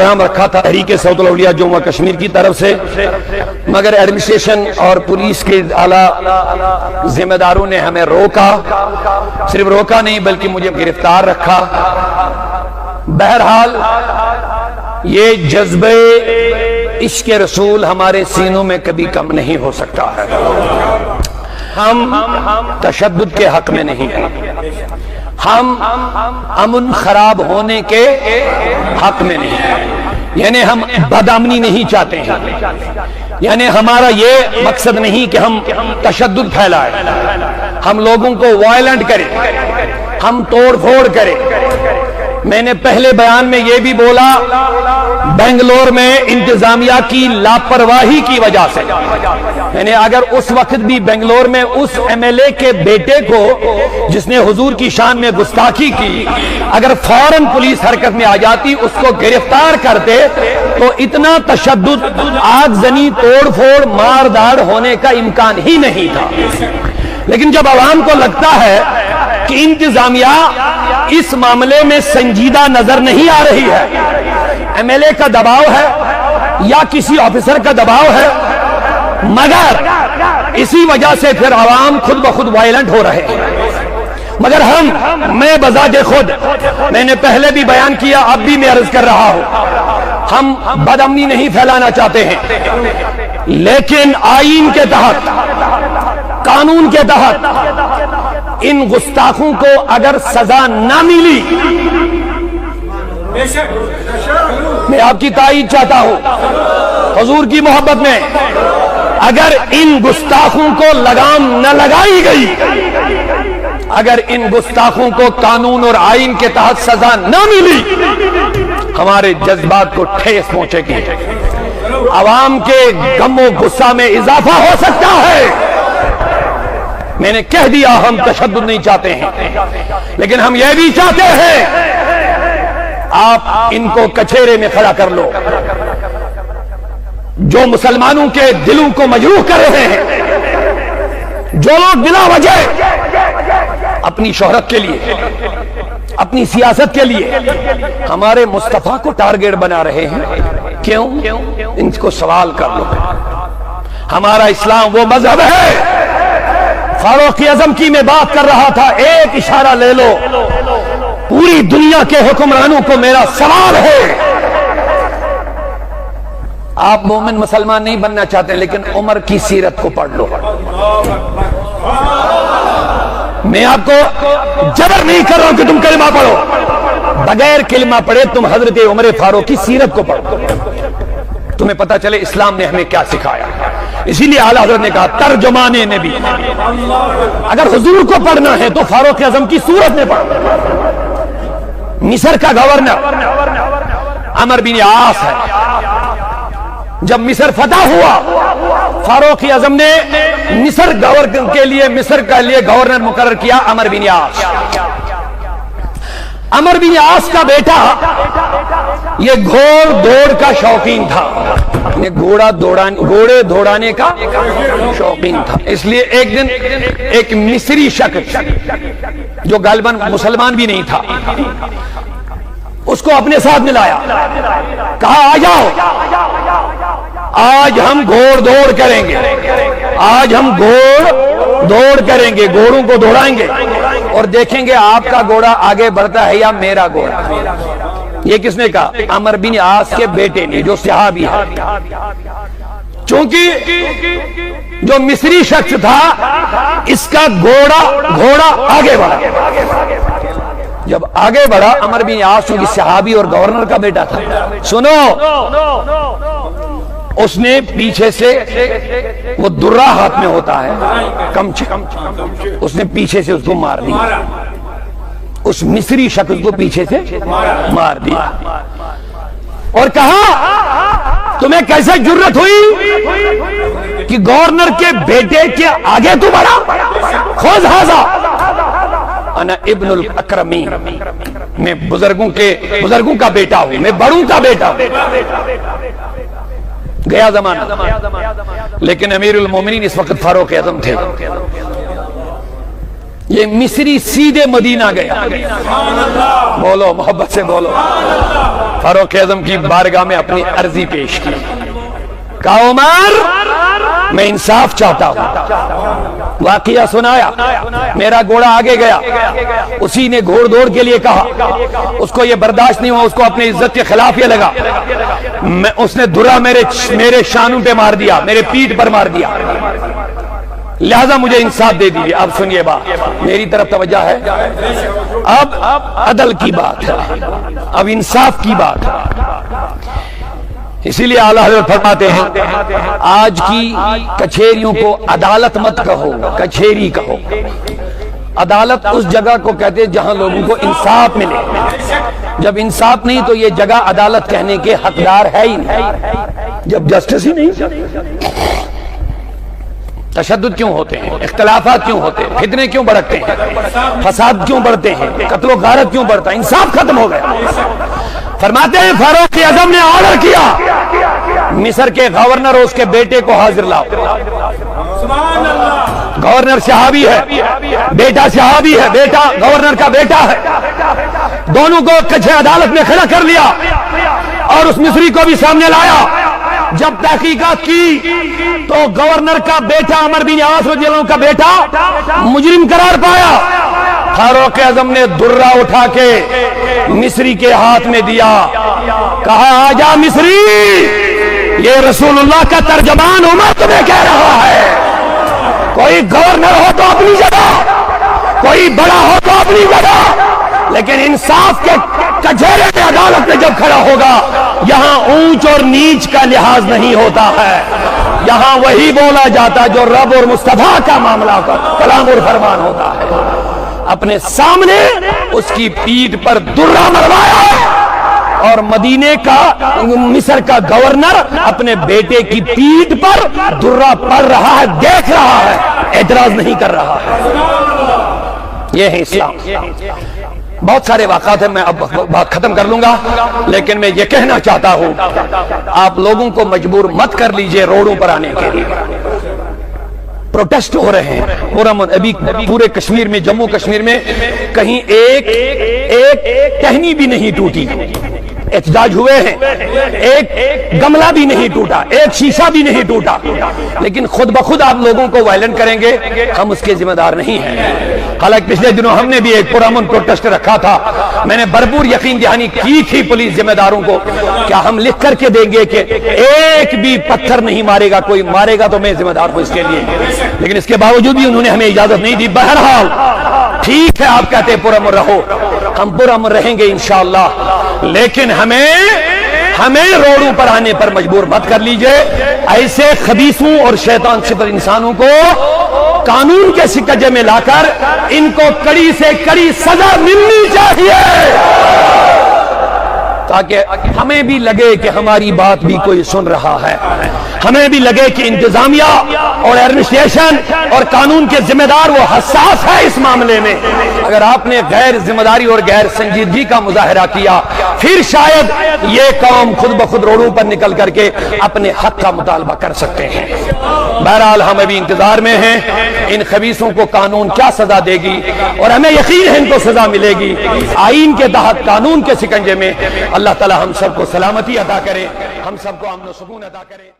Programme رکھا تھا تحریک صوت الاولیاء جموں کشمیر کی طرف سے، مگر ایڈمنسٹریشن اور پولیس کے اعلیٰ ذمہ داروں نے ہمیں روکا، صرف روکا نہیں بلکہ مجھے گرفتار رکھا۔ بہرحال یہ جذبہ عشق رسول ہمارے سینوں میں کبھی کم نہیں ہو سکتا ہے۔ ہم تشدد کے حق میں نہیں ہیں، ہم امن خراب ہونے کے حق میں نہیں ہیں، یعنی ہم بدامنی نہیں چاہتے ہیں، یعنی ہمارا یہ مقصد نہیں کہ ہم تشدد پھیلائیں، ہم لوگوں کو وائلنٹ کریں، ہم توڑ پھوڑ کریں۔ میں نے پہلے بیان میں یہ بھی بولا، بنگلور میں انتظامیہ کی لاپرواہی کی وجہ سے، یعنی اگر اس وقت بھی بنگلور میں اس ایم ایل اے کے بیٹے کو جس نے حضور کی شان میں گستاخی کی، اگر فوراً پولیس حرکت میں آ جاتی، اس کو گرفتار کرتے، تو اتنا تشدد، آگ زنی، توڑ پھوڑ، مار داڑ ہونے کا امکان ہی نہیں تھا۔ لیکن جب عوام کو لگتا ہے کہ انتظامیہ اس معاملے میں سنجیدہ نظر نہیں آ رہی ہے، ایم ایل اے کا دباؤ ہے یا کسی آفیسر کا دباؤ ہے، مگر اسی وجہ سے پھر عوام خود بخود وائلنٹ ہو رہے ہیں۔ مگر میں بذات خود، میں نے پہلے بھی بیان کیا، اب بھی میں عرض کر رہا ہوں، ہم بدامنی نہیں پھیلانا چاہتے ہیں، لیکن آئین کے تحت، قانون کے تحت ان گستاخوں کو اگر سزا نہ ملی، میں آپ کی تائید چاہتا ہوں حضور کی محبت میں، اگر ان گستاخوں کو لگام نہ لگائی گئی، اگر ان گستاخوں کو قانون اور آئین کے تحت سزا نہ ملی، ہمارے جذبات کو ٹھیس پہنچے گی، عوام کے غم و غصہ میں اضافہ ہو سکتا ہے۔ میں نے کہہ دیا ہم تشدد نہیں چاہتے ہیں، لیکن ہم یہ بھی چاہتے ہیں آپ ان کو کچہرے میں کھڑا کر لو۔ جو مسلمانوں کے دلوں کو مجروح کر رہے ہیں، جو لوگ بلا وجہ اپنی شہرت کے لیے، اپنی سیاست کے لیے ہمارے مصطفیٰ کو ٹارگیٹ بنا رہے ہیں، کیوں؟ ان کو سوال کر لو۔ ہمارا اسلام وہ مذہب ہے، فاروق اعظم کی میں بات کر رہا تھا، ایک اشارہ لے لو، پوری دنیا کے حکمرانوں کو میرا سوال ہے۔ آپ مومن مسلمان نہیں بننا چاہتے، لیکن عمر کی سیرت کو پڑھ لو۔ میں آپ کو جبر نہیں کر رہا ہوں کہ تم کلمہ پڑھو، بغیر کلمہ پڑھے تم حضرت عمر فاروق کی سیرت کو پڑھو، تمہیں پتہ چلے اسلام نے ہمیں کیا سکھایا۔ اسی لیے اعلیٰ حضرت نے کہا ترجمان نبی، اگر حضور کو پڑھنا ہے تو فاروق اعظم کی صورت میں پڑھو۔ مصر کا گورنر عمر بن عاص ہے، جب مصر فتح ہوا، فاروق اعظم نے مصر کے لیے گورنر مقرر کیا عمر بن عاص۔ عمر بن عاص کا بیٹا یہ گھوڑ دوڑ کا شوقین تھا، گھوڑے دوڑانے کا شوقین تھا، اس لیے ایک دن ایک مصری شخص جو غالباً مسلمان بھی نہیں تھا، اس کو اپنے ساتھ ملایا، کہا آ جاؤ، آج ہم گھوڑ دوڑ کریں گے، آج ہم گھوڑ دوڑ کریں گے، گھوڑوں کو دوڑائیں گے اور دیکھیں گے آپ کا گھوڑا آگے بڑھتا ہے یا میرا گھوڑا۔ یہ کس نے کہا؟ عمر بن عاص کے بیٹے نے، جو صحابی ہے۔ چونکہ جو مصری شخص تھا، اس کا گھوڑا آگے بڑھا، جب آگے بڑھا عمر بن عاص چونکہ صحابی اور گورنر کا بیٹا تھا، سنو، اس نے پیچھے سے، وہ درہ ہاتھ میں ہوتا ہے، کمچ، اس نے پیچھے سے اس کو مار دیا، اس مصری شخص کو پیچھے سے مار دیا اور کہا تمہیں کیسے جرت ہوئی کہ گورنر کے بیٹے کے آگے تو بڑھا؟ خذ ھذا انا ابن الاکرمین، میں بزرگوں کا بیٹا ہوں، میں بڑوں کا بیٹا ہوں۔ گیا زمانہ، لیکن امیر المومنین اس وقت فاروق اعظم تھے۔ یہ مصری سیدھے مدینہ گیا، بولو محبت سے بولو، फारूक आजम की बारगाह में अपनी अर्जी पेश की। कहा उमर मैं इंसाफ चाहता हूं। वाकया सुनाया, मेरा घोड़ा आगे गया, उसी ने घोड़ दौड़ के लिए कहा, उसको ये बर्दाश्त नहीं हुआ, उसको अपनी इज्जत के खिलाफ ये लगा, उसने धुरा मेरे शानों पे मार दिया, मेरे पीठ पर मार दिया, लिहाजा मुझे इंसाफ दे दीजिए। अब सुनिए बात, मेरी तरफ तवज्जो है। अब अदल की बात है, अब इंसाफ की बात है। इसीलिए आला हज़रत फरमाते हैं आज की कचहरियों को अदालत मत कहो, कचहरी कहो। अदालत उस जगह को कहते हैं जहां लोगों को इंसाफ मिले। जब इंसाफ नहीं तो ये जगह अदालत कहने के हकदार है ही नहीं। जब जस्टिस ही नहीं, तशद्दुद क्यों होते हैं, इख्तिलाफात क्यों होते हैं, फितने क्यों भड़कते हैं, फसाद क्यों बढ़ते हैं, कत्लो गारत क्यों बढ़ता है, इंसाफ खत्म हो गया। फरमाते हैं फारूक आजम ने ऑर्डर किया मिस्र के गवर्नर और उसके बेटे को हाजिर लाओ। गवर्नर सहाबी है, बेटा सहाबी है, बेटा गवर्नर का बेटा है। दोनों को कच्चे अदालत में खड़ा कर लिया और उस मिस्री को भी सामने लाया। जब तहकीकात की तो गवर्नर का बेटा अमर बिन आस रज़ियल्लाहु का बेटा मुजरिम करार पाया। फारूक आजम ने दुर्रा उठा के मिस्री के हाथ में दिया, कहा आजा मिस्री, ये रसूलुल्लाह का तर्जमान उमर तुम्हें कह रहा है। कोई गवर्नर हो तो अपनी जगह, कोई बड़ा हो तो अपनी जगह, लेकिन इंसाफ के कचहरे में अदालत में जब खड़ा होगा यहां ऊंच और नीच का लिहाज नहीं होता है। यहां वही बोला जाता जो रब और मुस्तफा का मामला का कलाम और फरमान होता है। अपने सामने उसकी पीठ पर दुर्रा मरवाया और मदीने का मिस्र का गवर्नर अपने बेटे की पीठ पर दुर्रा पड़ रहा है, देख रहा है, एतराज नहीं कर रहा है। यह है इस्लाम। बहुत सारे वाक़ात हैं, मैं अब बात खत्म कर लूंगा, लेकिन मैं ये कहना चाहता हूं आप लोगों को मजबूर मत कर लीजिए रोडों पर आने के लिए। प्रोटेस्ट हो रहे हैं अभी पूरे कश्मीर में, जम्मू कश्मीर में कहीं एक टहनी भी नहीं टूटी। एहतजाज हुए हैं, एक गमला भी नहीं टूटा, एक शीशा भी नहीं टूटा, लेकिन खुद ब खुद आप लोगों को वायलेंट करेंगे, हम उसके जिम्मेदार नहीं हैं। हालांकि पिछले दिनों हमने भी एक पुरअमन प्रोटेस्ट रखा था, मैंने भरपूर यकीन दहानी की थी पुलिस जिम्मेदारों को, क्या हम लिख करके देंगे कि एक भी पत्थर नहीं मारेगा, कोई मारेगा तो मैं जिम्मेदार हूं इसके लिए, लेकिन इसके बावजूद भी उन्होंने हमें इजाजत नहीं दी। बहरहाल ठीक है, आप कहते हैं पुरअमन रहो, हम पुरअमन रहेंगे इंशाअल्लाह, लेकिन हमें रोडों पर आने पर मजबूर मत कर लीजिए। ऐसे खबीसों और शैतान सिफर इंसानों को कानून के शिकंजे में लाकर इनको कड़ी से कड़ी सजा मिलनी चाहिए, ताकि हमें भी लगे कि हमारी बात भी कोई सुन रहा है, हमें भी लगे कि इंतजामिया और एडमिनिस्ट्रेशन और कानून के जिम्मेदार वो हसास है इस मामले में। अगर आपने गैर जिम्मेदारी और गैर संजीदगी का मुजाहरा किया, फिर शायद ये कौम खुद ब खुद रोडों पर निकल करके अपने हक का मुतालबा कर सकते हैं। बहरहाल हम अभी इंतजार में हैं, इन खबीसों को कानून क्या सजा देगी, और हमें यकीन है इनको सजा मिलेगी आईन के तहत, कानून के शिकंजे में। अल्लाह ताला हम सबको सलामती अता करे, हम सबको अमन व सुकून अता करे।